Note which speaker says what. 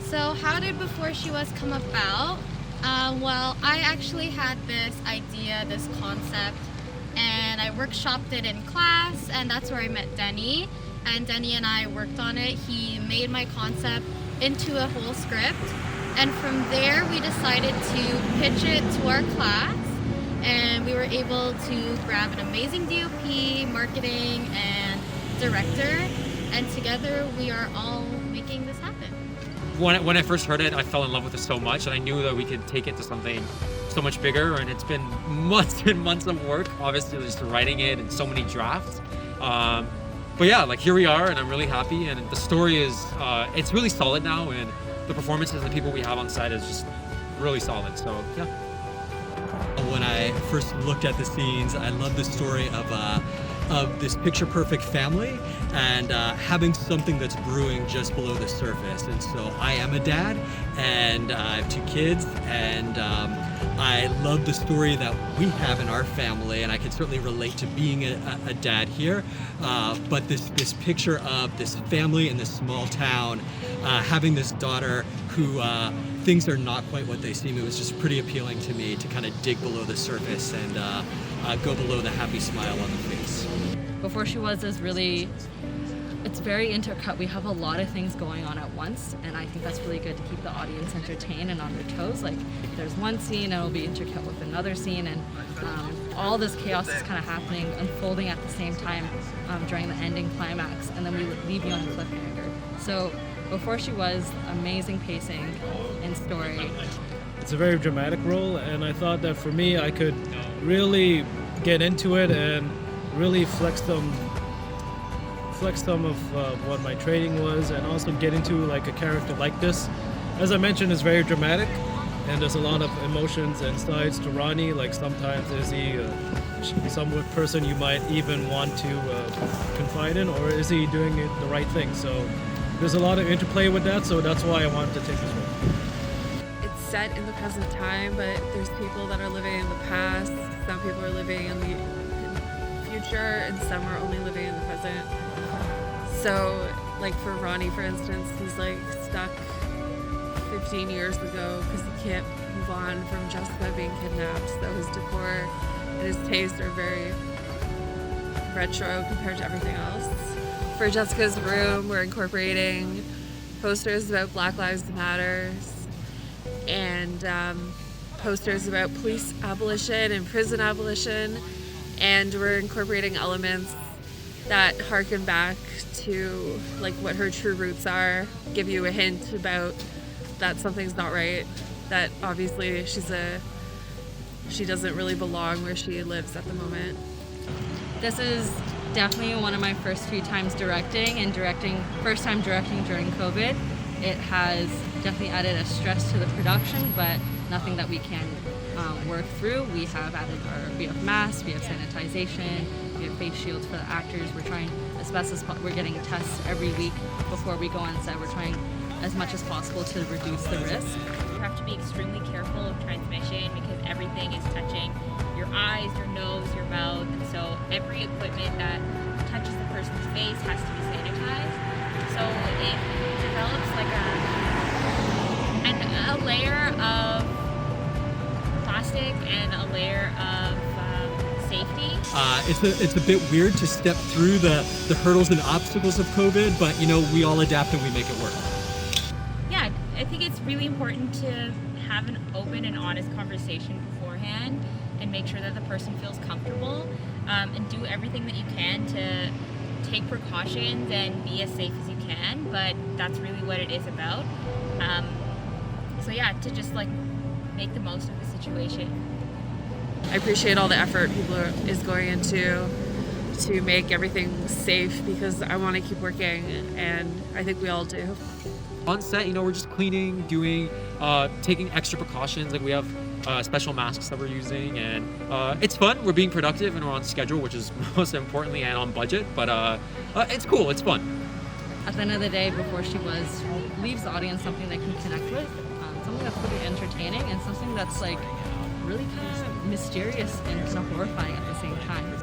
Speaker 1: So how did Before She Was come about? Well, I actually had this idea, this concept, and I workshopped it in class, and that's where I met Denny. And Denny and I worked on it. He made my concept into a whole script, and from there we decided to pitch it to our class, and we were able to grab an amazing DOP, marketing, and director, and together we are all making this happen.
Speaker 2: When I first heard it, I fell in love with it so much, and I knew that we could take it to something so much bigger, and it's been months and months of work, obviously, just writing it and so many drafts. But yeah, like here we are, and I'm really happy, and the story is, it's really solid now, and the performances and the people we have on set is just really solid, so yeah.
Speaker 3: When I first looked at the scenes, I love the story of this picture-perfect family and having something that's brewing just below the surface. And so I am a dad, and I have 2 kids, and I love the story that we have in our family, and I can certainly relate to being a dad here. But this picture of this family in this small town, having this daughter who things are not quite what they seem, it was just pretty appealing to me to kind of dig below the surface and go below the happy smile on the face.
Speaker 4: Before She Was is really, it's very intercut. We have a lot of things going on at once, and I think that's really good to keep the audience entertained and on their toes. Like, there's one scene and it'll be intercut with another scene, and all this chaos is kind of happening, unfolding at the same time during the ending climax, and then we leave you on a cliffhanger. So Before She Was, amazing pacing and story.
Speaker 5: It's a very dramatic role, and I thought that for me, I could really get into it and really flex some of what my training was, and also get into like a character like this. As I mentioned, it's very dramatic, and there's a lot of emotions and sides to Ronnie. Like sometimes is he some person you might even want to confide in, or is he doing the right thing? So there's a lot of interplay with that, so that's why I wanted to take this role.
Speaker 6: It's set in the present time, but there's people that are living in the past, some people are living in the future, and some are only living in the present. So, like for Ronnie, for instance, he's like stuck 15 years ago because he can't move on from Jessica being kidnapped. So his decor and his tastes are very retro compared to everything else. For Jessica's room, we're incorporating posters about Black Lives Matter and posters about police abolition and prison abolition, and we're incorporating elements that harken back to like what her true roots are, give you a hint about that something's not right, that obviously she doesn't really belong where she lives at the moment.
Speaker 4: This is definitely one of my first few times directing, first time directing during COVID. It has definitely added a stress to the production, but nothing that we can work through. We have masks, we have sanitization, we have face shields for the actors. We're trying as best as we're getting tests every week before we go on set. We're trying as much as possible to reduce the risk.
Speaker 7: You have to be extremely careful of transmission because everything is touching your eyes, your nose, your mouth, and so every equipment that touches the person's face has to be sanitized. So it develops like a layer of plastic and a layer of safety.
Speaker 3: It's a bit weird to step through the hurdles and obstacles of COVID, but you know, we all adapt and we make it work.
Speaker 7: Yeah, I think it's really important to have an open and honest conversation beforehand and make sure that the person feels comfortable, and do everything that you can to take precautions and be as safe as you can, but that's really what it is about. So yeah, to just like make the most of the situation.
Speaker 6: I appreciate all the effort people is going into to make everything safe because I want to keep working, and I think we all do.
Speaker 2: On set, you know, we're just cleaning, taking extra precautions. Like we have special masks that we're using, and it's fun. We're being productive and we're on schedule, which is most importantly, and on budget. But it's cool. It's fun.
Speaker 4: At the end of the day, Before She Was leaves the audience something they can connect with, something that's pretty entertaining, and something that's like really kind of mysterious and kind of horrifying at the same time.